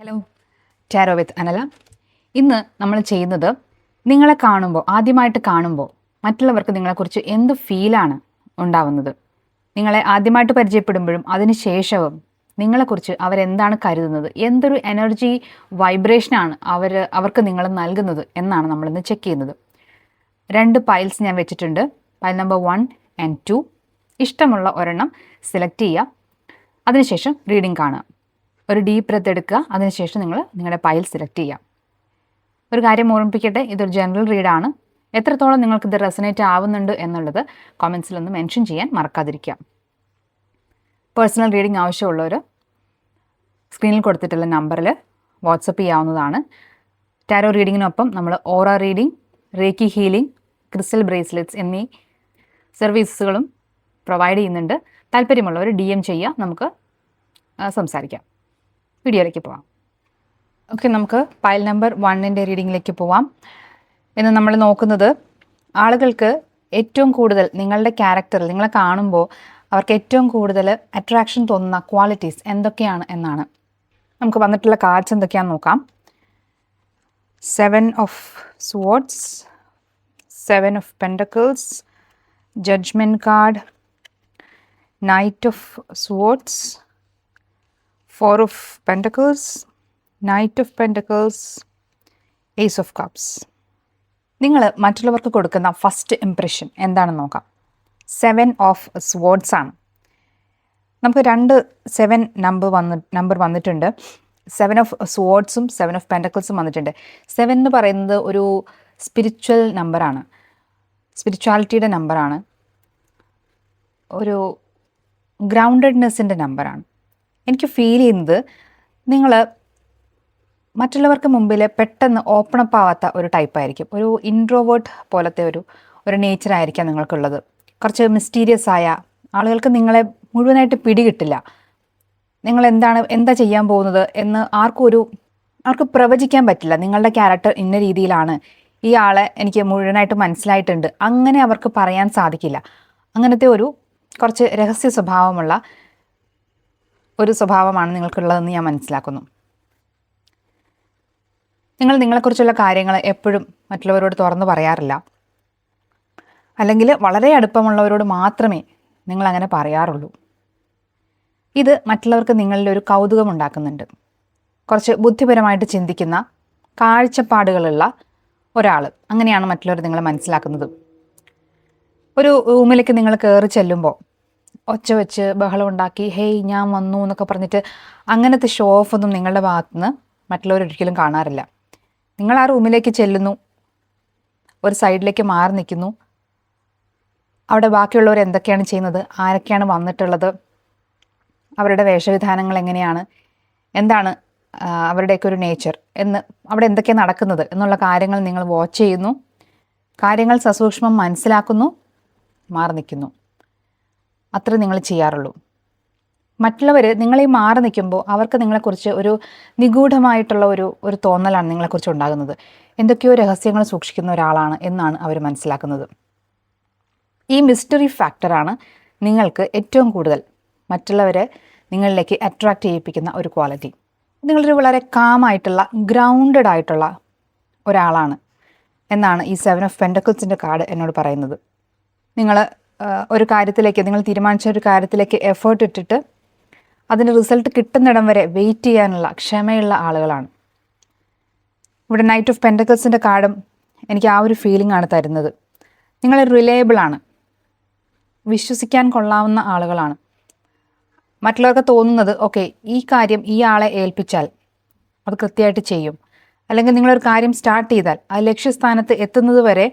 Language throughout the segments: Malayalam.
ഹലോ, ടാരോ വിത്ത് അനല. ഇന്ന് നമ്മൾ ചെയ്യുന്നത് നിങ്ങളെ കാണുമ്പോൾ, ആദ്യമായിട്ട് കാണുമ്പോൾ മറ്റുള്ളവർക്ക് നിങ്ങളെക്കുറിച്ച് എന്ത് ഫീലാണ് ഉണ്ടാവുന്നത്, നിങ്ങളെ ആദ്യമായിട്ട് പരിചയപ്പെടുമ്പോഴും അതിനുശേഷവും നിങ്ങളെക്കുറിച്ച് അവരെന്താണ് കരുതുന്നത്, എന്തൊരു എനർജി വൈബ്രേഷനാണ് അവർക്ക് നിങ്ങൾ നൽകുന്നത് എന്നാണ് നമ്മളിന്ന് ചെക്ക് ചെയ്യുന്നത്. 2 പൈൽസ് ഞാൻ വെച്ചിട്ടുണ്ട്. Pile number 1 and 2. ഇഷ്ടമുള്ള ഒരെണ്ണം സെലക്ട് ചെയ്യുക. അതിനുശേഷം റീഡിംഗ് കാണുക. ഒരു ഡീപ്പ് ബ്രെത്ത് എടുക്കുക. അതിനുശേഷം നിങ്ങളുടെ പൈൽ സെലക്ട് ചെയ്യുക. ഒരു കാര്യം ഓർമ്മിപ്പിക്കട്ടെ, ഇതൊരു ജനറൽ റീഡാണ്. എത്രത്തോളം നിങ്ങൾക്കിത് റെസനേറ്റ് ആവുന്നുണ്ട് എന്നുള്ളത് കമൻസിലൊന്ന് മെൻഷൻ ചെയ്യാൻ മറക്കാതിരിക്കുക. പേഴ്സണൽ റീഡിംഗ് ആവശ്യമുള്ളവർ സ്ക്രീനിൽ കൊടുത്തിട്ടുള്ള നമ്പറിൽ വാട്സപ്പ് ചെയ്യാവുന്നതാണ്. ടാരോ റീഡിങ്ങിനൊപ്പം നമ്മൾ aura reading, reiki healing, crystal bracelets എന്നീ സർവീസുകളും പ്രൊവൈഡ് ചെയ്യുന്നുണ്ട്. താല്പര്യമുള്ളവർ DM ചെയ്യുക, നമുക്ക് സംസാരിക്കാം. വീഡിയോയിലേക്ക് പോവാം. ഓക്കെ, നമുക്ക് പൈൽ നമ്പർ 1ൻ്റെ റീഡിങ്ങിലേക്ക് പോവാം. ഇന്ന് നമ്മൾ നോക്കുന്നത് ആളുകൾക്ക് ഏറ്റവും കൂടുതൽ നിങ്ങളുടെ ക്യാരക്ടറിൽ, നിങ്ങളെ കാണുമ്പോൾ അവർക്ക് ഏറ്റവും കൂടുതൽ അട്രാക്ഷൻ തോന്നുന്ന ക്വാളിറ്റീസ് എന്തൊക്കെയാണ് എന്നാണ്. നമുക്ക് വന്നിട്ടുള്ള കാർഡ്സ് എന്തൊക്കെയാണെന്ന് നോക്കാം. 7 of Swords, 7 of Pentacles, Judgment card, Knight of Swords, 4 of Pentacles, Knight of Pentacles, Ace of Cups. നിങ്ങൾ മറ്റുള്ളവർക്ക് കൊടുക്കുന്ന ഫസ്റ്റ് ഇംപ്രഷൻ എന്താണെന്ന് നോക്കാം. 7 of Swords ആണ്. നമുക്ക് 7 നമ്പർ വന്നിട്ടുണ്ട്. 7 of Swordsഉം 7 of Pentaclesഉം വന്നിട്ടുണ്ട്. 7 എന്ന് പറയുന്നത് ഒരു സ്പിരിച്വൽ നമ്പറാണ്, സ്പിരിച്വാലിറ്റിയുടെ നമ്പറാണ്, ഒരു ഗ്രൗണ്ടഡ്നെസ്സിൻ്റെ നമ്പറാണ്. എനിക്ക് ഫീൽ ചെയ്യുന്നത് നിങ്ങൾ മറ്റുള്ളവർക്ക് മുമ്പിൽ പെട്ടെന്ന് ഓപ്പൺ അപ്പ് ആവാത്ത ഒരു ടൈപ്പായിരിക്കും. ഒരു ഇൻട്രോവേർട്ട് പോലത്തെ ഒരു നേച്ചറായിരിക്കാം നിങ്ങൾക്കുള്ളത്. കുറച്ച് മിസ്റ്റീരിയസ് ആയ ആളുകൾക്ക് നിങ്ങളെ മുഴുവനായിട്ട് പിടികിട്ടില്ല. നിങ്ങൾ എന്താ ചെയ്യാൻ പോകുന്നത് എന്ന് ആർക്കും പ്രവചിക്കാൻ പറ്റില്ല. നിങ്ങളുടെ ക്യാരക്ടർ ഇന്ന രീതിയിലാണ്, ഈ ആളെ എനിക്ക് മുഴുവനായിട്ട് മനസ്സിലായിട്ടുണ്ട്, അങ്ങനെ അവർക്ക് പറയാൻ സാധിക്കില്ല. അങ്ങനത്തെ കുറച്ച് രഹസ്യ സ്വഭാവമുള്ള ഒരു സ്വഭാവമാണ് നിങ്ങൾക്കുള്ളതെന്ന് ഞാൻ മനസ്സിലാക്കുന്നു. നിങ്ങളെക്കുറിച്ചുള്ള കാര്യങ്ങൾ എപ്പോഴും മറ്റുള്ളവരോട് തുറന്നു പറയാറില്ല, അല്ലെങ്കിൽ വളരെ അടുപ്പമുള്ളവരോട് മാത്രമേ നിങ്ങൾ അങ്ങനെ പറയാറുള്ളൂ. ഇത് മറ്റുള്ളവർക്ക് നിങ്ങളിൽ ഒരു കൗതുകം ഉണ്ടാക്കുന്നുണ്ട്. കുറച്ച് ബുദ്ധിപരമായിട്ട് ചിന്തിക്കുന്ന കാഴ്ചപ്പാടുകളുള്ള ഒരാൾ, അങ്ങനെയാണ് മറ്റുള്ളവർ നിങ്ങളെ മനസ്സിലാക്കുന്നത്. ഒരു റൂമിലേക്ക് നിങ്ങൾ കയറി ചെല്ലുമ്പോൾ ഒച്ച വെച്ച് ബഹളം ഉണ്ടാക്കി ഹേയ് ഞാൻ വന്നു എന്നൊക്കെ പറഞ്ഞിട്ട് അങ്ങനത്തെ ഷോ ഓഫ് ഒന്നും നിങ്ങളുടെ ഭാഗത്തുനിന്ന് മറ്റുള്ളവർ ഒരിക്കലും കാണാറില്ല. നിങ്ങൾ ആ റൂമിലേക്ക് ചെല്ലുന്നു, ഒരു സൈഡിലേക്ക് മാറി നിൽക്കുന്നു, അവിടെ ബാക്കിയുള്ളവർ എന്തൊക്കെയാണ് ചെയ്യുന്നത്, ആരൊക്കെയാണ് വന്നിട്ടുള്ളത്, അവരുടെ വേഷവിധാനങ്ങൾ എങ്ങനെയാണ്, എന്താണ് അവരുടെയൊക്കെ ഒരു നേച്ചർ എന്ന്, അവിടെ എന്തൊക്കെയാണ് നടക്കുന്നത് എന്നുള്ള കാര്യങ്ങൾ നിങ്ങൾ വാച്ച് ചെയ്യുന്നു, കാര്യങ്ങൾ സസൂക്ഷ്മം മനസ്സിലാക്കുന്നു, മാറി നിൽക്കുന്നു. അത്ര നിങ്ങൾ ചെയ്യാറുള്ളൂ. മറ്റുള്ളവർ നിങ്ങളീ മാറി നിൽക്കുമ്പോൾ അവർക്ക് നിങ്ങളെക്കുറിച്ച് ഒരു നിഗൂഢമായിട്ടുള്ള ഒരു തോന്നലാണ് നിങ്ങളെക്കുറിച്ച് ഉണ്ടാകുന്നത്. എന്തൊക്കെയോ രഹസ്യങ്ങൾ സൂക്ഷിക്കുന്ന ഒരാളാണ് എന്നാണ് അവർ മനസ്സിലാക്കുന്നത്. ഈ മിസ്റ്ററി ഫാക്ടറാണ് നിങ്ങൾക്ക് ഏറ്റവും കൂടുതൽ മറ്റുള്ളവരെ നിങ്ങളിലേക്ക് അട്രാക്റ്റ് ചെയ്യിപ്പിക്കുന്ന ഒരു ക്വാളിറ്റി. നിങ്ങളൊരു വളരെ കാമായിട്ടുള്ള ഗ്രൗണ്ടഡ് ആയിട്ടുള്ള ഒരാളാണ് എന്നാണ് ഈ 7 of Pentaclesൻ്റെ കാർഡ് എന്നോട് പറയുന്നത്. നിങ്ങൾ നിങ്ങൾ തീരുമാനിച്ച ഒരു കാര്യത്തിലേക്ക് എഫേർട്ട് ഇട്ടിട്ട് അതിൻ്റെ റിസൾട്ട് കിട്ടുന്നിടം വരെ വെയിറ്റ് ചെയ്യാനുള്ള ക്ഷമയുള്ള ആളുകളാണ്. ഇവിടെ നൈറ്റ് ഓഫ് പെൻറ്റക്കിൾസിൻ്റെ കാർഡും എനിക്ക് ആ ഒരു ഫീലിംഗ് ആണ് തരുന്നത്. നിങ്ങൾ റിലയബിളാണ്, വിശ്വസിക്കാൻ കൊള്ളാവുന്ന ആളുകളാണ്. മറ്റുള്ളവർക്ക് തോന്നുന്നത് ഓക്കെ, ഈ കാര്യം ഈ ആളെ ഏൽപ്പിച്ചാൽ അത് കൃത്യമായിട്ട് ചെയ്യും, അല്ലെങ്കിൽ നിങ്ങളൊരു കാര്യം സ്റ്റാർട്ട് ചെയ്താൽ ആ ലക്ഷ്യസ്ഥാനത്ത് എത്തുന്നത് വരെ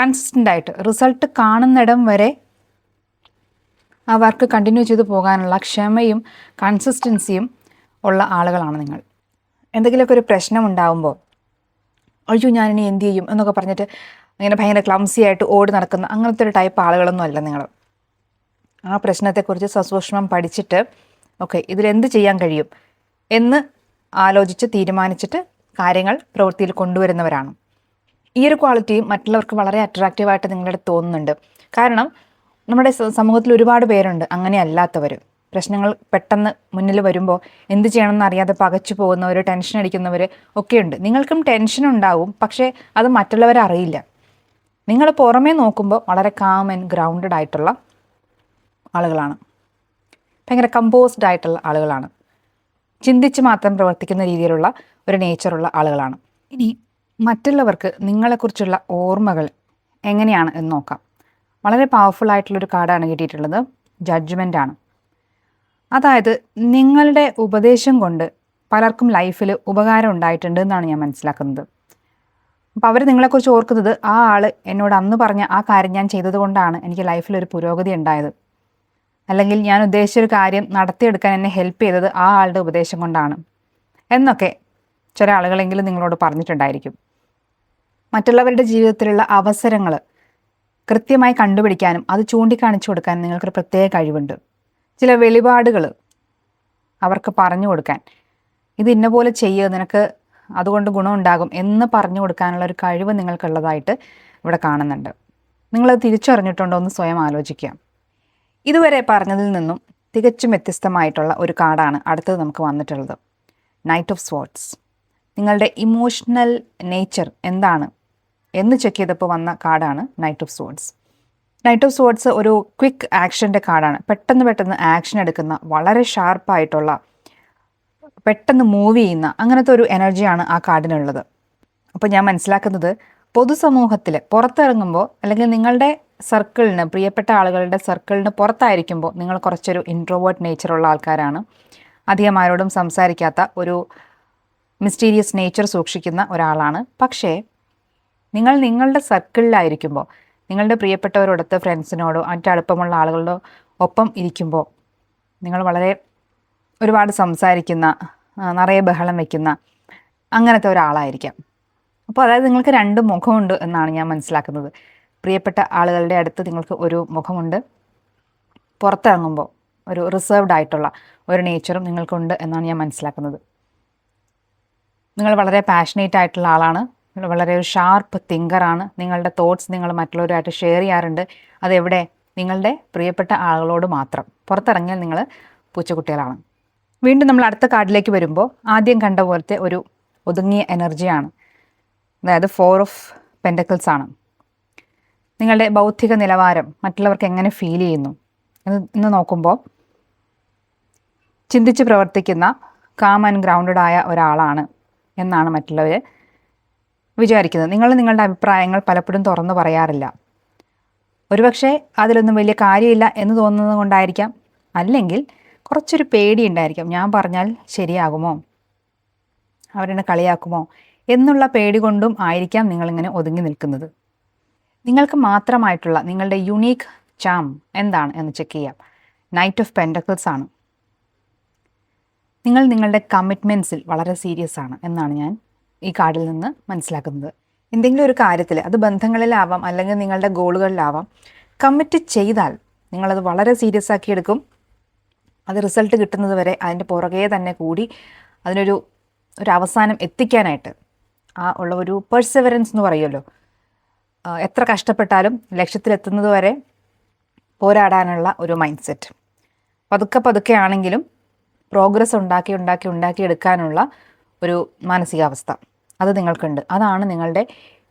കൺസിസ്റ്റൻ്റായിട്ട് റിസൾട്ട് കാണുന്നിടം വരെ ആ വർക്ക് കണ്ടിന്യൂ ചെയ്ത് പോകാനുള്ള ക്ഷമയും കൺസിസ്റ്റൻസിയും ഉള്ള ആളുകളാണ് നിങ്ങൾ. എന്തെങ്കിലുമൊക്കെ ഒരു പ്രശ്നം ഉണ്ടാകുമ്പോൾ അയ്യോ ഞാനിനി എന്ത് ചെയ്യും എന്നൊക്കെ പറഞ്ഞിട്ട് അങ്ങനെ ഭയങ്കര ക്ലംസി ആയിട്ട് ഓടി നടക്കുന്ന അങ്ങനത്തെ ഒരു ടൈപ്പ് ആളുകളൊന്നും അല്ല നിങ്ങൾ. ആ പ്രശ്നത്തെക്കുറിച്ച് സസൂക്ഷ്മം പഠിച്ചിട്ട് ഓക്കെ ഇതിലെന്ത് ചെയ്യാൻ കഴിയും എന്ന് ആലോചിച്ച് തീരുമാനിച്ചിട്ട് കാര്യങ്ങൾ പ്രവൃത്തിയിൽ കൊണ്ടുവരുന്നവരാണ്. ഈ ഒരു ക്വാളിറ്റിയും മറ്റുള്ളവർക്ക് വളരെ അട്രാക്റ്റീവായിട്ട് നിങ്ങളുടെ തോന്നുന്നുണ്ട്. കാരണം നമ്മുടെ സമൂഹത്തിൽ ഒരുപാട് പേരുണ്ട് അങ്ങനെ അല്ലാത്തവർ. പ്രശ്നങ്ങൾ പെട്ടെന്ന് മുന്നിൽ വരുമ്പോൾ എന്ത് ചെയ്യണമെന്ന് അറിയാതെ പകച്ചു പോകുന്നവർ, ടെൻഷൻ അടിക്കുന്നവർ ഒക്കെയുണ്ട്. നിങ്ങൾക്കും ടെൻഷൻ ഉണ്ടാവും, പക്ഷേ അത് മറ്റുള്ളവരെ അറിയില്ല. നിങ്ങൾ പുറമേ നോക്കുമ്പോൾ വളരെ കാം ആൻഡ് ഗ്രൗണ്ടഡ് ആയിട്ടുള്ള ആളുകളാണ്, ഭയങ്കര കമ്പോസ്ഡ് ആയിട്ടുള്ള ആളുകളാണ്, ചിന്തിച്ച് മാത്രം പ്രവർത്തിക്കുന്ന രീതിയിലുള്ള ഒരു നേച്ചറുള്ള ആളുകളാണ്. ഇനി മറ്റുള്ളവർക്ക് നിങ്ങളെക്കുറിച്ചുള്ള ഓർമ്മകൾ എങ്ങനെയാണ് എന്ന് നോക്കാം. വളരെ പവർഫുൾ ആയിട്ടുള്ളൊരു കാർഡാണ് കിട്ടിയിട്ടുള്ളത്, ജഡ്ജ്മെൻ്റ് ആണ്. അതായത് നിങ്ങളുടെ ഉപദേശം കൊണ്ട് പലർക്കും ലൈഫിൽ ഉപകാരം ഉണ്ടായിട്ടുണ്ട് എന്നാണ് ഞാൻ മനസ്സിലാക്കുന്നത്. അപ്പോൾ അവർ നിങ്ങളെക്കുറിച്ച് ഓർക്കുന്നത് ആ ആൾ എന്നോട് അന്ന് പറഞ്ഞ ആ കാര്യം ഞാൻ ചെയ്തത് കൊണ്ടാണ് എനിക്ക് ലൈഫിലൊരു പുരോഗതി ഉണ്ടായത്, അല്ലെങ്കിൽ ഞാൻ ഉദ്ദേശിച്ചൊരു കാര്യം നടത്തിയെടുക്കാൻ എന്നെ ഹെൽപ്പ് ചെയ്തത് ആ ആളുടെ ഉപദേശം കൊണ്ടാണ് എന്നൊക്കെ ചില ആളുകളെങ്കിലും നിങ്ങളോട് പറഞ്ഞിട്ടുണ്ടായിരിക്കും. മറ്റുള്ളവരുടെ ജീവിതത്തിലുള്ള അവസരങ്ങൾ കൃത്യമായി കണ്ടുപിടിക്കാനും അത് ചൂണ്ടിക്കാണിച്ചു കൊടുക്കാനും നിങ്ങൾക്കൊരു പ്രത്യേക കഴിവുണ്ട്. ചില വെളിപാടുകൾ അവർക്ക് പറഞ്ഞു കൊടുക്കാൻ, ഇത് ഇന്ന പോലെ ചെയ്യുക, നിനക്ക് അതുകൊണ്ട് ഗുണമുണ്ടാകും എന്ന് പറഞ്ഞു കൊടുക്കാനുള്ള ഒരു കഴിവ് നിങ്ങൾക്കുള്ളതായിട്ട് ഇവിടെ കാണുന്നുണ്ട്. നിങ്ങളത് തിരിച്ചറിഞ്ഞിട്ടുണ്ടോ എന്ന് സ്വയം ആലോചിക്കുക. ഇതുവരെ പറഞ്ഞതിൽ നിന്നും തികച്ചും വ്യത്യസ്തമായിട്ടുള്ള ഒരു കാർഡാണ് അടുത്തത് നമുക്ക് വന്നിട്ടുള്ളത്, നൈറ്റ് ഓഫ് സ്വോർഡ്സ്. നിങ്ങളുടെ ഇമോഷണൽ നേച്ചർ എന്താണ് എന്ന് ചെക്ക് ചെയ്തപ്പോൾ വന്ന കാർഡാണ് knight of swords. Knight of swords ഒരു ക്വിക്ക് ആക്ഷൻ്റെ കാർഡാണ്. പെട്ടെന്ന് ആക്ഷൻ എടുക്കുന്ന, വളരെ ഷാർപ്പായിട്ടുള്ള, പെട്ടെന്ന് മൂവ് ചെയ്യുന്ന അങ്ങനത്തെ ഒരു എനർജിയാണ് ആ കാർഡിനുള്ളത്. അപ്പോൾ ഞാൻ മനസ്സിലാക്കുന്നത് പൊതുസമൂഹത്തിൽ പുറത്തിറങ്ങുമ്പോൾ, അല്ലെങ്കിൽ നിങ്ങളുടെ സർക്കിളിന്, പ്രിയപ്പെട്ട ആളുകളുടെ സർക്കിളിന് പുറത്തായിരിക്കുമ്പോൾ നിങ്ങൾ കുറച്ചൊരു ഇൻട്രോവേർട്ട് നേച്ചറുള്ള ആൾക്കാരാണ്. അധികം ആരോടും സംസാരിക്കാത്ത, ഒരു മിസ്റ്റീരിയസ് നേച്ചർ സൂക്ഷിക്കുന്ന ഒരാളാണ്. പക്ഷേ നിങ്ങൾ നിങ്ങളുടെ സർക്കിളിലായിരിക്കുമ്പോൾ, നിങ്ങളുടെ പ്രിയപ്പെട്ടവരോടൊത്ത്, ഫ്രണ്ട്സിനോടോ മറ്റടുപ്പമുള്ള ആളുകളുടെ ഒപ്പം ഇരിക്കുമ്പോൾ നിങ്ങൾ വളരെ ഒരുപാട് സംസാരിക്കുന്ന, നിറയെ ബഹളം വയ്ക്കുന്ന അങ്ങനത്തെ ഒരാളായിരിക്കാം. അപ്പോൾ അതായത് നിങ്ങൾക്ക് രണ്ട് മുഖമുണ്ട് എന്നാണ് ഞാൻ മനസ്സിലാക്കുന്നത്. പ്രിയപ്പെട്ട ആളുകളുടെ അടുത്ത് നിങ്ങൾക്ക് ഒരു മുഖമുണ്ട്, പുറത്തിറങ്ങുമ്പോൾ ഒരു റിസർവ്ഡ് ആയിട്ടുള്ള ഒരു നേച്ചറും നിങ്ങൾക്കുണ്ട് എന്നാണ് ഞാൻ മനസ്സിലാക്കുന്നത്. നിങ്ങൾ വളരെ പാഷനേറ്റ് ആയിട്ടുള്ള ആളാണ്, വളരെ ഒരു ഷാർപ്പ് തിങ്കറാണ്. നിങ്ങളുടെ തോട്ട്സ് നിങ്ങൾ മറ്റുള്ളവരുമായിട്ട് ഷെയർ ചെയ്യാറുണ്ട്. അതെവിടെ? നിങ്ങളുടെ പ്രിയപ്പെട്ട ആളുകളോട് മാത്രം. പുറത്തിറങ്ങിയാൽ നിങ്ങൾ പൂച്ചക്കുട്ടികളാണ്. വീണ്ടും നമ്മൾ അടുത്ത കാർഡിലേക്ക് വരുമ്പോൾ ആദ്യം കണ്ട പോലത്തെ ഒരു ഒതുങ്ങിയ എനർജിയാണ്, അതായത് 4 ഓഫ് പെൻറ്റക്കിൾസ് ആണ്. നിങ്ങളുടെ ബൗദ്ധിക നിലവാരം മറ്റുള്ളവർക്ക് എങ്ങനെ ഫീൽ ചെയ്യുന്നു എന്ന് നോക്കുമ്പോൾ ചിന്തിച്ച് പ്രവർത്തിക്കുന്ന, കാം ആൻഡ് ഗ്രൗണ്ടഡ് ആയ ഒരാളാണ് എന്നാണ് മറ്റുള്ളവർ വിചാരിക്കുന്നത്. നിങ്ങൾ നിങ്ങളുടെ അഭിപ്രായങ്ങൾ പലപ്പോഴും തുറന്നു പറയാറില്ല. ഒരുപക്ഷെ അതിലൊന്നും വലിയ കാര്യമില്ല എന്ന് തോന്നുന്നത് കൊണ്ടായിരിക്കാം, അല്ലെങ്കിൽ കുറച്ചൊരു പേടി ഉണ്ടായിരിക്കാം. ഞാൻ പറഞ്ഞാൽ ശരിയാകുമോ, അവരെന്നെ കളിയാക്കുമോ എന്നുള്ള പേടി കൊണ്ടും ആയിരിക്കാം നിങ്ങളിങ്ങനെ ഒതുങ്ങി നിൽക്കുന്നത്. നിങ്ങൾക്ക് മാത്രമായിട്ടുള്ള നിങ്ങളുടെ യുണീക്ക് ചാം എന്താണ് എന്ന് ചെക്ക് ചെയ്യാം. നൈറ്റ് ഓഫ് പെൻറ്റക്കിൾസ് ആണ്. നിങ്ങൾ നിങ്ങളുടെ കമ്മിറ്റ്മെൻറ്റ്സിൽ വളരെ സീരിയസ് ആണ് എന്നാണ് ഞാൻ ഈ കാർഡിൽ നിന്ന് മനസ്സിലാക്കുന്നത്. എന്തെങ്കിലും ഒരു കാര്യത്തിൽ, അത് ബന്ധങ്ങളിലാവാം അല്ലെങ്കിൽ നിങ്ങളുടെ ഗോളുകളിലാവാം, കമ്മിറ്റ് ചെയ്താൽ നിങ്ങളത് വളരെ സീരിയസ് ആക്കി എടുക്കും. അത് റിസൾട്ട് കിട്ടുന്നത് വരെ അതിൻ്റെ പുറകെ തന്നെ കൂടി അതിനൊരു അവസാനം എത്തിക്കാനായിട്ട് ഉള്ള ഒരു പെർസെവറൻസ് എന്ന് പറയുമല്ലോ, എത്ര കഷ്ടപ്പെട്ടാലും ലക്ഷ്യത്തിലെത്തുന്നത് വരെ പോരാടാനുള്ള ഒരു മൈൻഡ് സെറ്റ്. പതുക്കെ ആണെങ്കിലും പ്രോഗ്രസ് ഉണ്ടാക്കി എടുക്കാനുള്ള ഒരു മാനസികാവസ്ഥ അത് നിങ്ങൾക്കുണ്ട്. അതാണ് നിങ്ങളുടെ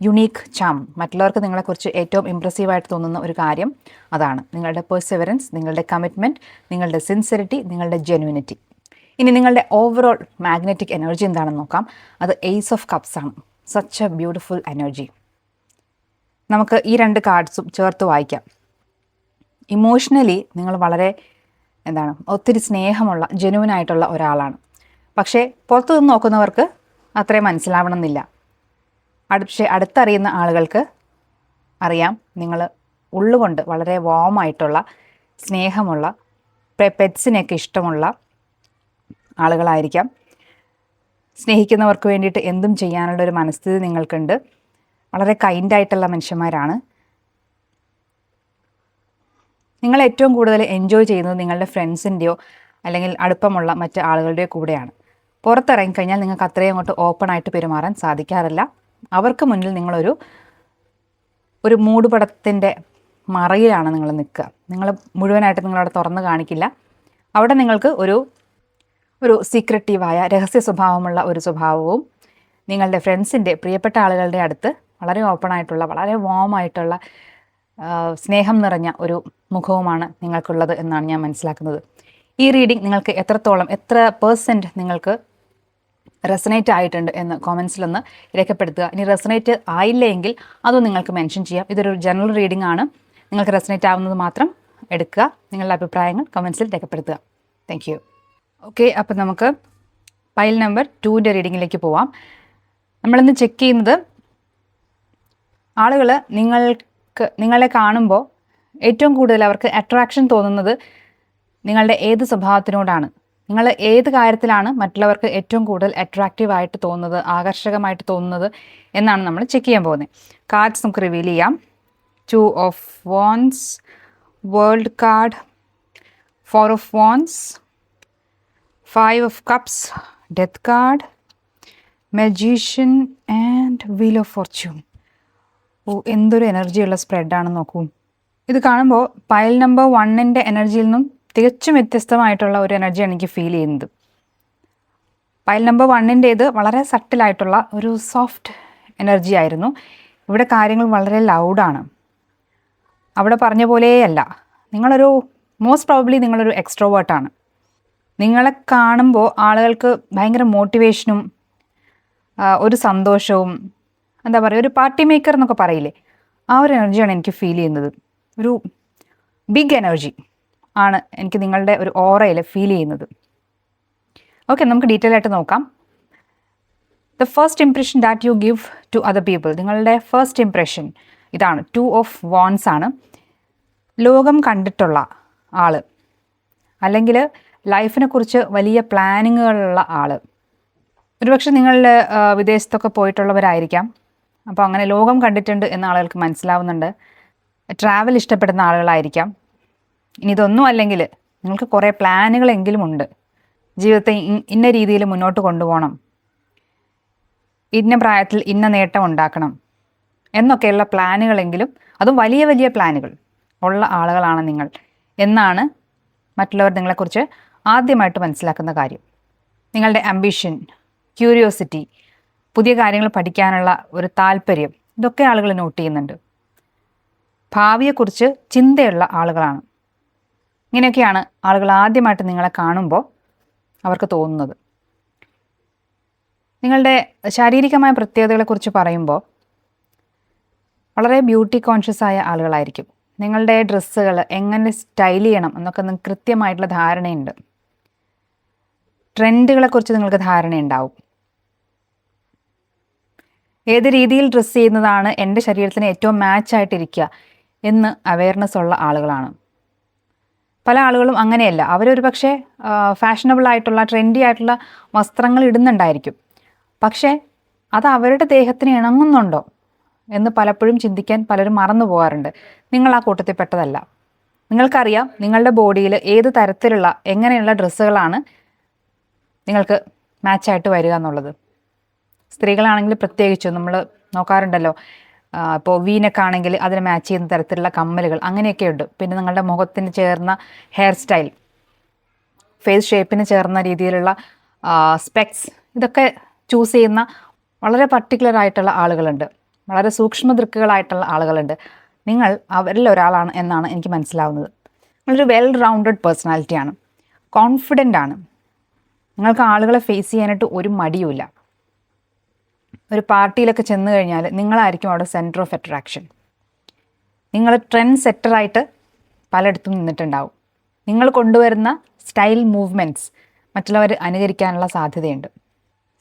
യുണീക്ക് ചാം. മറ്റുള്ളവർക്ക് നിങ്ങളെക്കുറിച്ച് ഏറ്റവും ഇമ്പ്രസീവായിട്ട് തോന്നുന്ന ഒരു കാര്യം അതാണ് നിങ്ങളുടെ പെർസെവറൻസ്, നിങ്ങളുടെ കമ്മിറ്റ്മെൻറ്റ്, നിങ്ങളുടെ സിൻസിയറിറ്റി, നിങ്ങളുടെ ജെന്യൂനിറ്റി. ഇനി നിങ്ങളുടെ ഓവറോൾ മാഗ്നറ്റിക് എനർജി എന്താണെന്ന് നോക്കാം. അത് ഏസ് ഓഫ് കപ്സ് ആണ്. Such A beautiful energy. നമുക്ക് ഈ രണ്ട് കാർഡ്സും ചേർത്ത് വായിക്കാം. ഇമോഷണലി നിങ്ങൾ വളരെ ഒത്തിരി സ്നേഹമുള്ള, ജെന്യൂനായിട്ടുള്ള ഒരാളാണ്. പക്ഷേ പുറത്തു നിന്ന് നോക്കുന്നവർക്ക് അത്രയും മനസ്സിലാവണമെന്നില്ല. പക്ഷേ അടുത്തറിയുന്ന ആളുകൾക്ക് അറിയാം നിങ്ങൾ ഉള്ളുകൊണ്ട് വളരെ വാമായിട്ടുള്ള, സ്നേഹമുള്ള, പെറ്റ്സിനെയൊക്കെ ഇഷ്ടമുള്ള ആളുകളായിരിക്കാം. സ്നേഹിക്കുന്നവർക്ക് വേണ്ടിയിട്ട് എന്തും ചെയ്യാനുള്ളൊരു മനസ്ഥിതി നിങ്ങൾക്കുണ്ട്. വളരെ കൈൻഡായിട്ടുള്ള മനുഷ്യന്മാരാണ്. നിങ്ങൾ ഏറ്റവും കൂടുതൽ എൻജോയ് ചെയ്യുന്നത് നിങ്ങളുടെ ഫ്രണ്ട്സിൻ്റെയോ അല്ലെങ്കിൽ അടുപ്പമുള്ള മറ്റ് ആളുകളുടെയോ കൂടെയാണ്. പുറത്തിറങ്ങിക്കഴിഞ്ഞാൽ നിങ്ങൾക്ക് അത്രയും അങ്ങോട്ട് ഓപ്പണായിട്ട് പെരുമാറാൻ സാധിക്കാറില്ല. അവർക്ക് മുന്നിൽ നിങ്ങളൊരു മൂടുപടത്തിൻ്റെ മറയിലാണ് നിങ്ങൾ നിൽക്കുക. നിങ്ങൾ മുഴുവനായിട്ട് നിങ്ങളവിടെ തുറന്ന് കാണിക്കില്ല. അവിടെ നിങ്ങൾക്ക് ഒരു സീക്രട്ടീവായ രഹസ്യ സ്വഭാവമുള്ള ഒരു സ്വഭാവവും നിങ്ങളുടെ ഫ്രണ്ട്സിൻ്റെ പ്രിയപ്പെട്ട ആളുകളുടെ അടുത്ത് വളരെ ഓപ്പണായിട്ടുള്ള വളരെ വാമായിട്ടുള്ള സ്നേഹം നിറഞ്ഞ ഒരു മുഖവുമാണ് നിങ്ങൾക്കുള്ളത് എന്നാണ് ഞാൻ മനസ്സിലാക്കുന്നത്. ഈ റീഡിംഗ് നിങ്ങൾക്ക് എത്ര % നിങ്ങൾക്ക് റെസനേറ്റ് ആയിട്ടുണ്ട് എന്ന് കോമെൻസിലൊന്ന് രേഖപ്പെടുത്തുക. ഇനി റെസനേറ്റ് ആയില്ലെങ്കിൽ അതും നിങ്ങൾക്ക് മെൻഷൻ ചെയ്യാം. ഇതൊരു ജനറൽ റീഡിംഗ് ആണ്. നിങ്ങൾക്ക് റെസനേറ്റ് ആവുന്നത് മാത്രം എടുക്കുക. നിങ്ങളുടെ അഭിപ്രായങ്ങൾ കമൻസിൽ രേഖപ്പെടുത്തുക. Thank you. ഓക്കെ, അപ്പോൾ നമുക്ക് പൈൽ നമ്പർ 2ൻ്റെ റീഡിങ്ങിലേക്ക് പോവാം. നമ്മളിന്ന് ചെക്ക് ചെയ്യുന്നത് ആളുകൾ നിങ്ങളെ കാണുമ്പോൾ ഏറ്റവും കൂടുതൽ അവർക്ക് അട്രാക്ഷൻ തോന്നുന്നത് നിങ്ങളുടെ ഏത് സ്വഭാവത്തിനോടാണ്, നിങ്ങൾ ഏത് കാര്യത്തിലാണ് മറ്റുള്ളവർക്ക് ഏറ്റവും കൂടുതൽ അട്രാക്റ്റീവായിട്ട് തോന്നുന്നത്, ആകർഷകമായിട്ട് തോന്നുന്നത് എന്നാണ് നമ്മൾ ചെക്ക് ചെയ്യാൻ പോകുന്നത്. കാർഡ്സ് നമുക്ക് റിവീൽ ചെയ്യാം. 2 of Wands, World card, 4 of Wands, 5 of Cups, Death card, Magician and Wheel of Fortune. എന്തൊരു എനർജിയുള്ള സ്പ്രെഡാണെന്ന് നോക്കൂ. ഇത് കാണുമ്പോൾ പൈൽ നമ്പർ 1ൻ്റെ എനർജിയിൽ നിന്നും തികച്ചും വ്യത്യസ്തമായിട്ടുള്ള ഒരു എനർജിയാണ് എനിക്ക് ഫീൽ ചെയ്യുന്നത്. പൈൽ നമ്പർ 1ൻ്റേത് വളരെ സട്ടിലായിട്ടുള്ള ഒരു സോഫ്റ്റ് എനർജി ആയിരുന്നു. ഇവിടെ കാര്യങ്ങൾ വളരെ ലൗഡാണ്. അവിടെ പറഞ്ഞ പോലെയല്ല. മോസ്റ്റ് പ്രോബബ്ലി നിങ്ങളൊരു എക്സ്ട്രോവേർട്ടാണ്. നിങ്ങളെ കാണുമ്പോൾ ആളുകൾക്ക് ഭയങ്കര മോട്ടിവേഷനും ഒരു സന്തോഷവും, എന്താ പറയുക, ഒരു പാർട്ടി മേക്കർ എന്നൊക്കെ പറയില്ലേ, ആ ഒരു എനർജിയാണ് എനിക്ക് ഫീൽ ചെയ്യുന്നത്. ഒരു ബിഗ് എനർജി ആണ് എനിക്ക് നിങ്ങളുടെ ഒരു ഓറയിൽ ഫീൽ ചെയ്യുന്നത്. ഓക്കെ, നമുക്ക് ഡീറ്റെയിൽ ആയിട്ട് നോക്കാം. The first impression that you give to other people, നിങ്ങളുടെ ഫസ്റ്റ് ഇംപ്രഷൻ ഇതാണ്. 2 of Wands ആണ്. ലോകം കണ്ടിട്ടുള്ള ആൾ, അല്ലെങ്കിൽ ലൈഫിനെ കുറിച്ച് വലിയ പ്ലാനിങ്ങുകളുള്ള ആൾ. ഒരുപക്ഷെ നിങ്ങൾ വിദേശത്തൊക്കെ പോയിട്ടുള്ളവരായിരിക്കാം. അപ്പോൾ അങ്ങനെ ലോകം കണ്ടിട്ടുണ്ട് എന്ന ആളുകൾക്ക് മനസ്സിലാവുന്നുണ്ട്. ട്രാവൽ ഇഷ്ടപ്പെടുന്ന ആളുകളായിരിക്കാം. ഇനി ഇതൊന്നും അല്ലെങ്കിൽ നിങ്ങൾക്ക് കുറേ പ്ലാനുകളെങ്കിലും ഉണ്ട്. ജീവിതത്തെ ഇന്ന രീതിയിൽ മുന്നോട്ട് കൊണ്ടുപോകണം, ഇന്ന പ്രായത്തിൽ ഇന്ന നേട്ടം ഉണ്ടാക്കണം എന്നൊക്കെയുള്ള പ്ലാനുകളെങ്കിലും, അതും വലിയ വലിയ പ്ലാനുകൾ ഉള്ള ആളുകളാണ് നിങ്ങൾ എന്നാണ് മറ്റുള്ളവർ നിങ്ങളെക്കുറിച്ച് ആദ്യമായിട്ട് മനസ്സിലാക്കുന്ന കാര്യം. നിങ്ങളുടെ ആംബിഷൻ, ക്യൂരിയോസിറ്റി, പുതിയ കാര്യങ്ങൾ പഠിക്കാനുള്ള ഒരു താല്പര്യം, ഇതൊക്കെ ആളുകൾ നോട്ട് ചെയ്യുന്നുണ്ട്. ഭാവിയെക്കുറിച്ച് ചിന്തയുള്ള ആളുകളാണ്. ഇങ്ങനെയൊക്കെയാണ് ആളുകൾ ആദ്യമായിട്ട് നിങ്ങളെ കാണുമ്പോൾ അവർക്ക് തോന്നുന്നത്. നിങ്ങളുടെ ശാരീരികമായ പ്രത്യേകതകളെക്കുറിച്ച് പറയുമ്പോൾ വളരെ ബ്യൂട്ടി കോൺഷ്യസ് ആയ ആളുകളായിരിക്കും. നിങ്ങളുടെ ഡ്രസ്സുകൾ എങ്ങനെ സ്റ്റൈൽ ചെയ്യണം എന്നൊക്കെ നിങ്ങൾക്ക് കൃത്യമായിട്ടുള്ള ധാരണയുണ്ട്. ട്രെൻഡുകളെക്കുറിച്ച് നിങ്ങൾക്ക് ധാരണയുണ്ടാവും. ഏത് രീതിയിൽ ഡ്രസ്സ് ചെയ്യുന്നതാണ് എൻ്റെ ശരീരത്തിന് ഏറ്റവും മാച്ചായിട്ടിരിക്കുക എന്ന് അവെയർനെസ് ഉള്ള ആളുകളാണ്. പല ആളുകളും അങ്ങനെയല്ല. അവരൊരു പക്ഷേ ഫാഷനബിൾ ആയിട്ടുള്ള ട്രെൻഡി ആയിട്ടുള്ള വസ്ത്രങ്ങൾ ഇടുന്നുണ്ടായിരിക്കും. പക്ഷേ അത് അവരുടെ ദേഹത്തിന് ഇണങ്ങുന്നുണ്ടോ എന്ന് പലപ്പോഴും ചിന്തിക്കാൻ പലരും മറന്നു പോകാറുണ്ട്. നിങ്ങൾ ആ കൂട്ടത്തിൽ പെട്ടതല്ല. നിങ്ങൾക്കറിയാം നിങ്ങളുടെ ബോഡിയിൽ ഏത് തരത്തിലുള്ള എങ്ങനെയുള്ള ഡ്രസ്സുകളാണ് നിങ്ങൾക്ക് മാച്ചായിട്ട് വരിക എന്നുള്ളത്. സ്ത്രീകളാണെങ്കിൽ പ്രത്യേകിച്ചും നമ്മൾ നോക്കാറുണ്ടല്ലോ. ഇപ്പോൾ വീനക്ക് ആണെങ്കിൽ അതിന് മാച്ച് ചെയ്യുന്ന തരത്തിലുള്ള കമ്മലുകൾ അങ്ങനെയൊക്കെയുണ്ട്. പിന്നെ നിങ്ങളുടെ മുഖത്തിന് ചേർന്ന ഹെയർ സ്റ്റൈൽ, ഫേസ് ഷേപ്പിന് ചേർന്ന രീതിയിലുള്ള സ്പെക്സ്, ഇതൊക്കെ ചൂസ് ചെയ്യുന്ന വളരെ പർട്ടിക്കുലർ ആയിട്ടുള്ള ആളുകളുണ്ട്. വളരെ സൂക്ഷ്മദൃക്കുകളായിട്ടുള്ള ആളുകളുണ്ട്. നിങ്ങൾ അവരിൽ ഒരാളാണ് എന്നാണ് എനിക്ക് മനസ്സിലാവുന്നത്. നിങ്ങളൊരു വെൽ റൗണ്ടഡ് പേഴ്സണാലിറ്റിയാണ്. കോൺഫിഡൻ്റ് ആണ്. നിങ്ങൾക്ക് ആളുകളെ ഫേസ് ചെയ്യാനായിട്ട് ഒരു മടിയുമില്ല. ഒരു പാർട്ടിയിലൊക്കെ ചെന്ന് കഴിഞ്ഞാൽ നിങ്ങളായിരിക്കും അവിടെ സെൻറ്റർ ഓഫ് അട്രാക്ഷൻ. നിങ്ങൾ ട്രെൻഡ് സെറ്ററായിട്ട് പലയിടത്തും നിന്നിട്ടുണ്ടാവും. നിങ്ങൾ കൊണ്ടുവരുന്ന സ്റ്റൈൽ മൂവ്മെൻറ്റ്സ് മറ്റുള്ളവർ അനുകരിക്കാനുള്ള സാധ്യതയുണ്ട്.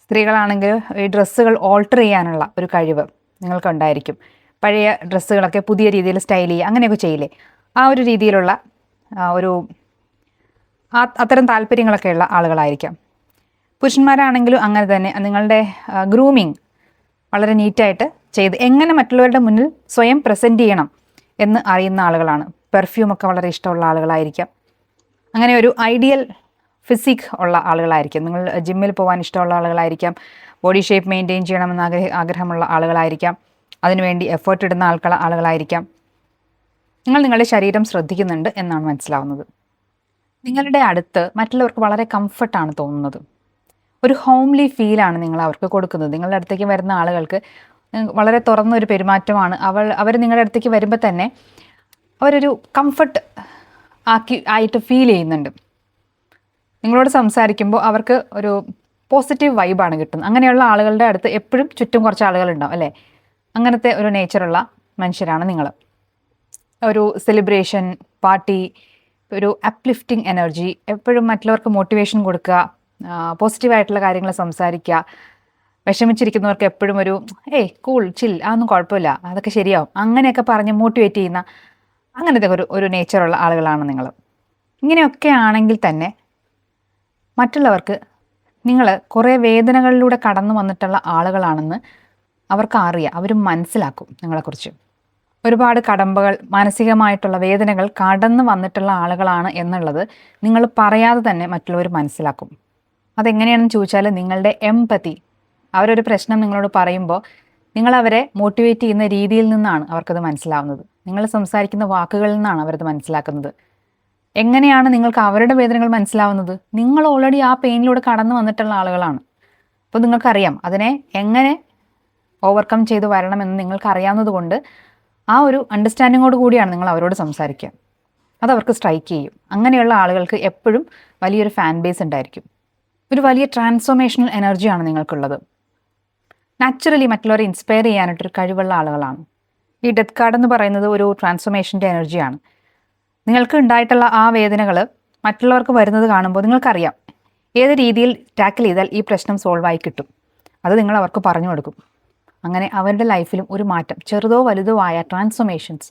സ്ത്രീകളാണെങ്കിൽ ഈ ഡ്രസ്സുകൾ ഓൾട്ടർ ചെയ്യാനുള്ള ഒരു കഴിവ് നിങ്ങൾക്കുണ്ടായിരിക്കും. പഴയ ഡ്രസ്സുകളൊക്കെ പുതിയ രീതിയിൽ സ്റ്റൈൽ ചെയ്യുക, അങ്ങനെയൊക്കെ ചെയ്യില്ലേ, ആ ഒരു രീതിയിലുള്ള അത്തരം താല്പര്യങ്ങളൊക്കെ ഉള്ള ആളുകളായിരിക്കാം. പുരുഷന്മാരാണെങ്കിലും അങ്ങനെ തന്നെ. നിങ്ങളുടെ ഗ്രൂമിങ് വളരെ നീറ്റായിട്ട് ചെയ്ത് എങ്ങനെ മറ്റുള്ളവരുടെ മുന്നിൽ സ്വയം പ്രസൻറ്റ് ചെയ്യണം എന്ന് അറിയുന്ന ആളുകളാണ്. പെർഫ്യൂമൊക്കെ വളരെ ഇഷ്ടമുള്ള ആളുകളായിരിക്കാം. അങ്ങനെ ഒരു ഐഡിയൽ ഫിസിക് ഉള്ള ആളുകളായിരിക്കും. നിങ്ങൾ ജിമ്മിൽ പോകാൻ ഇഷ്ടമുള്ള ആളുകളായിരിക്കാം. ബോഡി ഷേപ്പ് മെയിൻറ്റെയിൻ ചെയ്യണമെന്ന് ആഗ്രഹമുള്ള ആളുകളായിരിക്കാം. അതിനുവേണ്ടി എഫേർട്ട് ഇടുന്ന ആളുകളായിരിക്കാം. നിങ്ങൾ നിങ്ങളുടെ ശരീരം ശ്രദ്ധിക്കുന്നുണ്ട് എന്നാണ് മനസ്സിലാവുന്നത്. നിങ്ങളുടെ അടുത്ത് മറ്റുള്ളവർക്ക് വളരെ കംഫർട്ടാണ് തോന്നുന്നത്. ഒരു ഹോംലി ഫീലാണ് നിങ്ങൾ അവർക്ക് കൊടുക്കുന്നത്. നിങ്ങളുടെ അടുത്തേക്ക് വരുന്ന ആളുകൾക്ക് വളരെ തുറന്നൊരു പെരുമാറ്റമാണ്. അവർ നിങ്ങളുടെ അടുത്തേക്ക് വരുമ്പോൾ തന്നെ അവരൊരു കംഫർട്ട് ആയിട്ട് ഫീൽ ചെയ്യുന്നുണ്ട്. നിങ്ങളോട് സംസാരിക്കുമ്പോൾ അവർക്ക് ഒരു പോസിറ്റീവ് വൈബാണ് കിട്ടുന്നത്. അങ്ങനെയുള്ള ആളുകളുടെ അടുത്ത് എപ്പോഴും ചുറ്റും കുറച്ച് ആളുകളുണ്ടാവും അല്ലേ? അങ്ങനത്തെ ഒരു നേച്ചറുള്ള മനുഷ്യരാണ് നിങ്ങൾ. ഒരു സെലിബ്രേഷൻ, പാർട്ടി, ഒരു അപ്ലിഫ്റ്റിംഗ് എനർജി, എപ്പോഴും മറ്റുള്ളവർക്ക് മോട്ടിവേഷൻ കൊടുക്കുക, പോസിറ്റീവായിട്ടുള്ള കാര്യങ്ങൾ സംസാരിക്കുക, വിഷമിച്ചിരിക്കുന്നവർക്ക് എപ്പോഴും ഒരു കൂൾ ചിൽ, അതൊന്നും കുഴപ്പമില്ല, അതൊക്കെ ശരിയാവും, അങ്ങനെയൊക്കെ പറഞ്ഞ് മോട്ടിവേറ്റ് ചെയ്യുന്ന അങ്ങനത്തെ ഒരു നേച്ചറുള്ള ആളുകളാണ് നിങ്ങൾ. ഇങ്ങനെയൊക്കെ ആണെങ്കിൽ തന്നെ മറ്റുള്ളവർക്ക് നിങ്ങൾ കുറേ വേദനകളിലൂടെ കടന്നു വന്നിട്ടുള്ള ആളുകളാണെന്ന് അവർക്ക് അറിയാം. അവർ മനസ്സിലാക്കും നിങ്ങളെക്കുറിച്ച്. ഒരുപാട് കടമ്പകൾ, മാനസികമായിട്ടുള്ള വേദനകൾ കടന്നു വന്നിട്ടുള്ള ആളുകളാണ് എന്നുള്ളത് നിങ്ങൾ പറയാതെ തന്നെ മറ്റുള്ളവർ മനസ്സിലാക്കും. അതെങ്ങനെയാണെന്ന് ചോദിച്ചാൽ നിങ്ങളുടെ എംപതി. അവരൊരു പ്രശ്നം നിങ്ങളോട് പറയുമ്പോൾ നിങ്ങളവരെ മോട്ടിവേറ്റ് ചെയ്യുന്ന രീതിയിൽ നിന്നാണ് അവർക്കത് മനസ്സിലാവുന്നത്. നിങ്ങൾ സംസാരിക്കുന്ന വാക്കുകളിൽ നിന്നാണ് അവരത് മനസ്സിലാക്കുന്നത്. എങ്ങനെയാണ് നിങ്ങൾക്ക് അവരുടെ വേദനകൾ മനസ്സിലാവുന്നത്? നിങ്ങൾ ഓൾറെഡി ആ പെയിനിലൂടെ കടന്നു വന്നിട്ടുള്ള ആളുകളാണ്. അപ്പോൾ നിങ്ങൾക്കറിയാം അതിനെ എങ്ങനെ ഓവർകം ചെയ്ത് വരണമെന്ന് നിങ്ങൾക്കറിയാവുന്നത് കൊണ്ട് ആ ഒരു അണ്ടർസ്റ്റാൻഡിങ്ങോട് കൂടിയാണ് നിങ്ങൾ അവരോട് സംസാരിക്കുക. അതവർക്ക് സ്ട്രൈക്ക് ചെയ്യും. അങ്ങനെയുള്ള ആളുകൾക്ക് എപ്പോഴും വലിയൊരു ഫാൻ ബേസ് ഉണ്ടായിരിക്കും. ഒരു വലിയ ട്രാൻസ്ഫോർമേഷണൽ എനർജിയാണ് നിങ്ങൾക്കുള്ളത്. നാച്ചുറലി മറ്റുള്ളവരെ ഇൻസ്പയർ ചെയ്യാനായിട്ടൊരു കഴിവുള്ള ആളുകളാണ്. ഈ ഡെത്ത് കാർഡ് എന്ന് പറയുന്നത് ഒരു ട്രാൻസ്ഫോർമേഷൻ്റെ എനർജിയാണ്. നിങ്ങൾക്ക് ഉണ്ടായിട്ടുള്ള ആ വേദനകൾ മറ്റുള്ളവർക്ക് വരുന്നത് കാണുമ്പോൾ നിങ്ങൾക്കറിയാം ഏത് രീതിയിൽ ടാക്കിൾ ചെയ്താൽ ഈ പ്രശ്നം സോൾവ് ആയി കിട്ടും. അത് നിങ്ങൾ അവർക്ക് പറഞ്ഞു കൊടുക്കും. അങ്ങനെ അവരുടെ ലൈഫിലും ഒരു മാറ്റം, ചെറുതോ വലുതോ ആയ ട്രാൻസ്ഫോർമേഷൻസ്,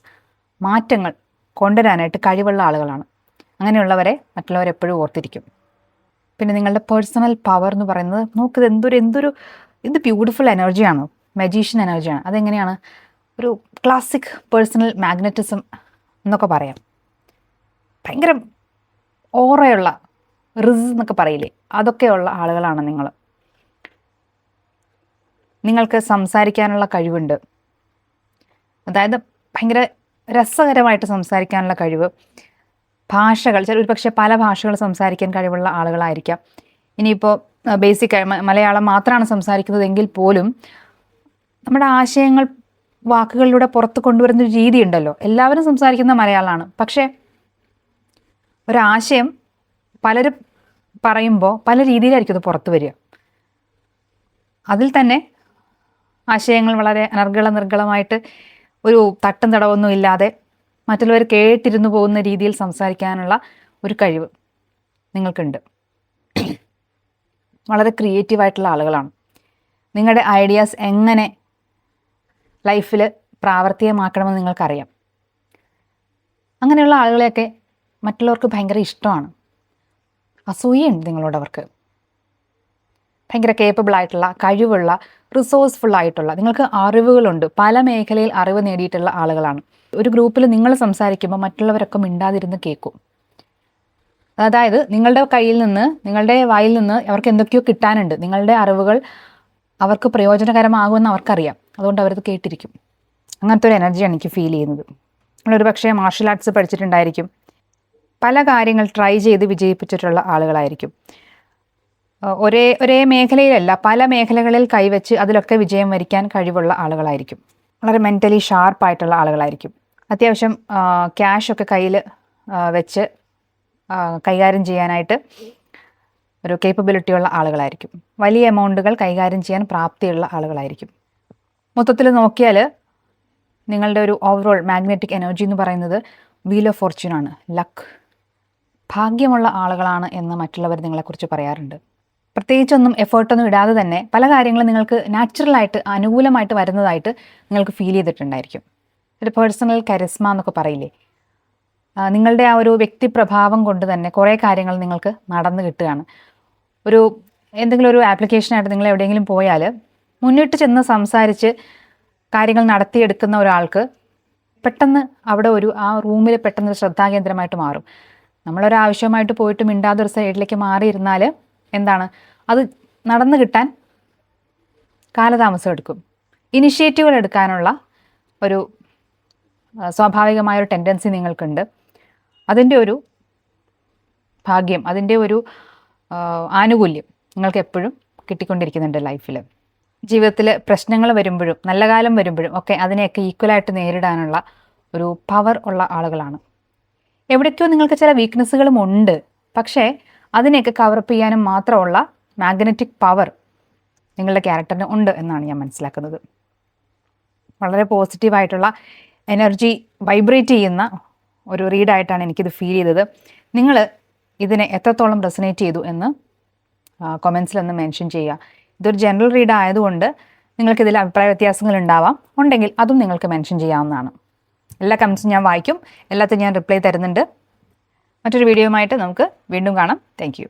മാറ്റങ്ങൾ കൊണ്ടുവരാനായിട്ട് കഴിവുള്ള ആളുകളാണ്. അങ്ങനെയുള്ളവരെ മറ്റുള്ളവരെപ്പോഴും ഓർത്തിരിക്കും. പിന്നെ നിങ്ങളുടെ പേഴ്സണൽ പവർ എന്ന് പറയുന്നത് നോക്കുന്നത് എന്ത് ബ്യൂട്ടിഫുൾ എനർജിയാണ്, മജീഷ്യൻ എനർജിയാണ്. അതെങ്ങനെയാണ്? ഒരു ക്ലാസിക് പേഴ്സണൽ മാഗ്നറ്റിസം എന്നൊക്കെ പറയാം. ഭയങ്കര ഓറയുള്ള, റിസ് എന്നൊക്കെ പറയില്ലേ, അതൊക്കെയുള്ള ആളുകളാണ് നിങ്ങൾ. നിങ്ങൾക്ക് സംസാരിക്കാനുള്ള കഴിവുണ്ട്. അതായത് ഭയങ്കര രസകരമായിട്ട് സംസാരിക്കാനുള്ള കഴിവ്. ഭാഷകൾ, ഒരുപക്ഷെ പല ഭാഷകൾ സംസാരിക്കാൻ കഴിവുള്ള ആളുകളായിരിക്കാം. ഇനിയിപ്പോൾ ബേസിക് മലയാളം മാത്രമാണ് സംസാരിക്കുന്നതെങ്കിൽ പോലും നമ്മുടെ ആശയങ്ങൾ വാക്കുകളിലൂടെ പുറത്ത് കൊണ്ടുവരുന്നൊരു രീതി ഉണ്ടല്ലോ. എല്ലാവരും സംസാരിക്കുന്ന മലയാളമാണ്, പക്ഷേ ഒരാശയം പലരും പറയുമ്പോൾ പല രീതിയിലായിരിക്കും അത് പുറത്ത് വരിക. അതിൽ തന്നെ ആശയങ്ങൾ വളരെ നിർഗളമായിട്ട് ഒരു തട്ടും തടവൊന്നും ഇല്ലാതെ മറ്റുള്ളവർ കേട്ടിരുന്നു പോകുന്ന രീതിയിൽ സംസാരിക്കാനുള്ള ഒരു കഴിവ് നിങ്ങൾക്കുണ്ട്. വളരെ ക്രിയേറ്റീവായിട്ടുള്ള ആളുകളാണ്. നിങ്ങളുടെ ഐഡിയാസ് എങ്ങനെ ലൈഫിൽ പ്രാവർത്തികമാക്കണമെന്ന് നിങ്ങൾക്കറിയാം. അങ്ങനെയുള്ള ആളുകളെയൊക്കെ മറ്റുള്ളവർക്ക് ഭയങ്കര ഇഷ്ടമാണ്. അസൂയുണ്ട് നിങ്ങളോടവർക്ക്. ഭയങ്കര കേപ്പബിൾ ആയിട്ടുള്ള, കഴിവുള്ള, റിസോഴ്സ്ഫുൾ ആയിട്ടുള്ള, നിങ്ങൾക്ക് അറിവുകളുണ്ട്. പല മേഖലയിൽ അറിവ് നേടിയിട്ടുള്ള ആളുകളാണ്. ഒരു ഗ്രൂപ്പിൽ നിങ്ങൾ സംസാരിക്കുമ്പോൾ മറ്റുള്ളവരൊക്കെ മിണ്ടാതിരുന്ന് കേൾക്കും. അതായത് നിങ്ങളുടെ കയ്യിൽ നിന്ന്, നിങ്ങളുടെ വായിൽ നിന്ന് അവർക്ക് എന്തൊക്കെയോ കിട്ടാനുണ്ട്. നിങ്ങളുടെ അറിവുകൾ അവർക്ക് പ്രയോജനകരമാകുമെന്ന് അവർക്കറിയാം. അതുകൊണ്ട് അവരത് കേട്ടിരിക്കും. അങ്ങനത്തെ ഒരു എനർജിയാണ് എനിക്ക് ഫീൽ ചെയ്യുന്നത്. നിങ്ങളൊരു പക്ഷേ മാർഷൽ ആർട്സ് പഠിച്ചിട്ടുണ്ടായിരിക്കും. പല കാര്യങ്ങൾ ട്രൈ ചെയ്ത് വിജയിപ്പിച്ചിട്ടുള്ള ആളുകളായിരിക്കും. ഒരേ മേഖലയിലല്ല, പല മേഖലകളിൽ കൈവച്ച് അതിലൊക്കെ വിജയം വരിക്കാൻ കഴിവുള്ള ആളുകളായിരിക്കും. വളരെ മെൻ്റലി ഷാർപ്പായിട്ടുള്ള ആളുകളായിരിക്കും. അത്യാവശ്യം ക്യാഷൊക്കെ കയ്യിൽ വെച്ച് കൈകാര്യം ചെയ്യാനായിട്ട് ഒരു കേപ്പബിലിറ്റി ഉള്ള ആളുകളായിരിക്കും. വലിയ എമൗണ്ടുകൾ കൈകാര്യം ചെയ്യാൻ പ്രാപ്തിയുള്ള ആളുകളായിരിക്കും. മൊത്തത്തിൽ നോക്കിയാൽ നിങ്ങളുടെ ഒരു ഓവറോൾ മാഗ്നറ്റിക് എനർജി എന്ന് പറയുന്നത് വീൽ ഓഫ് ഫോർച്യൂണാണ്, ലക്ക്, ഭാഗ്യമുള്ള ആളുകളാണ് എന്ന് മറ്റുള്ളവർ നിങ്ങളെക്കുറിച്ച് പറയാറുണ്ട്. പ്രത്യേകിച്ചൊന്നും എഫേർട്ടൊന്നും ഇടാതെ തന്നെ പല കാര്യങ്ങളും നിങ്ങൾക്ക് നാച്ചുറലായിട്ട് അനുകൂലമായിട്ട് വരുന്നതായിട്ട് നിങ്ങൾക്ക് ഫീൽ ചെയ്തിട്ടുണ്ടായിരിക്കും. ഒരു പേഴ്സണൽ കരിസ്മ എന്നൊക്കെ പറയില്ലേ, നിങ്ങളുടെ ആ ഒരു വ്യക്തിപ്രഭാവം കൊണ്ട് തന്നെ കുറേ കാര്യങ്ങൾ നിങ്ങൾക്ക് നടന്നു കിട്ടുകയാണ്. എന്തെങ്കിലും ഒരു ആപ്ലിക്കേഷനായിട്ട് നിങ്ങൾ എവിടെയെങ്കിലും പോയാൽ മുന്നിട്ട് ചെന്ന് സംസാരിച്ച് കാര്യങ്ങൾ നടത്തിയെടുക്കുന്ന ഒരാൾക്ക് പെട്ടെന്ന് അവിടെ ആ റൂമിൽ പെട്ടെന്ന് ഒരു ശ്രദ്ധാകേന്ദ്രമായിട്ട് മാറും. നമ്മളൊരാവശ്യമായിട്ട് പോയിട്ട് മിണ്ടാതെ ഒരു സൈഡിലേക്ക് മാറിയിരുന്നാൽ എന്താണ്, അത് നടന്നു കിട്ടാൻ കാലതാമസം എടുക്കും. ഇനിഷ്യേറ്റീവുകൾ എടുക്കാനുള്ള ഒരു സ്വാഭാവികമായൊരു ടെൻഡൻസി നിങ്ങൾക്കുണ്ട്. അതിൻ്റെ ഒരു ഭാഗ്യം, അതിൻ്റെ ഒരു ആനുകൂല്യം നിങ്ങൾക്ക് എപ്പോഴും കിട്ടിക്കൊണ്ടിരിക്കുന്നുണ്ട് ലൈഫിൽ. ജീവിതത്തിൽ പ്രശ്നങ്ങൾ വരുമ്പോഴും നല്ല കാലം വരുമ്പോഴും ഒക്കെ അതിനെയൊക്കെ ഈക്വലായിട്ട് നേരിടാനുള്ള ഒരു പവർ ഉള്ള ആളുകളാണ്. എവിടേക്കോ നിങ്ങൾക്ക് ചില വീക്ക്നെസ്സുകളും ഉണ്ട്, പക്ഷേ അതിനെയൊക്കെ കവറപ്പ് ചെയ്യാനും മാത്രമുള്ള മാഗ്നറ്റിക് പവർ നിങ്ങളുടെ ക്യാരക്ടറിന് ഉണ്ട് എന്നാണ് ഞാൻ മനസ്സിലാക്കുന്നത്. വളരെ പോസിറ്റീവായിട്ടുള്ള എനർജി വൈബ്രേറ്റ് ചെയ്യുന്ന ഒരു റീഡായിട്ടാണ് എനിക്കിത് ഫീൽ ചെയ്തത്. നിങ്ങൾ ഇതിനെ എത്രത്തോളം റെസനേറ്റ് ചെയ്തു എന്ന് കൊമെൻസിലൊന്ന് മെൻഷൻ ചെയ്യുക. ഇതൊരു ജനറൽ റീഡ് ആയതുകൊണ്ട് നിങ്ങൾക്കിതിൽ അഭിപ്രായ വ്യത്യാസങ്ങൾ ഉണ്ടാവാം, ഉണ്ടെങ്കിൽ അതും നിങ്ങൾക്ക് മെൻഷൻ ചെയ്യാവുന്നതാണ്. എല്ലാ കമൻസും ഞാൻ വായിക്കും, എല്ലാത്തിനും ഞാൻ റിപ്ലൈ തരുന്നുണ്ട്. മറ്റൊരു വീഡിയോയുമായിട്ട് നമുക്ക് വീണ്ടും കാണാം. Thank you.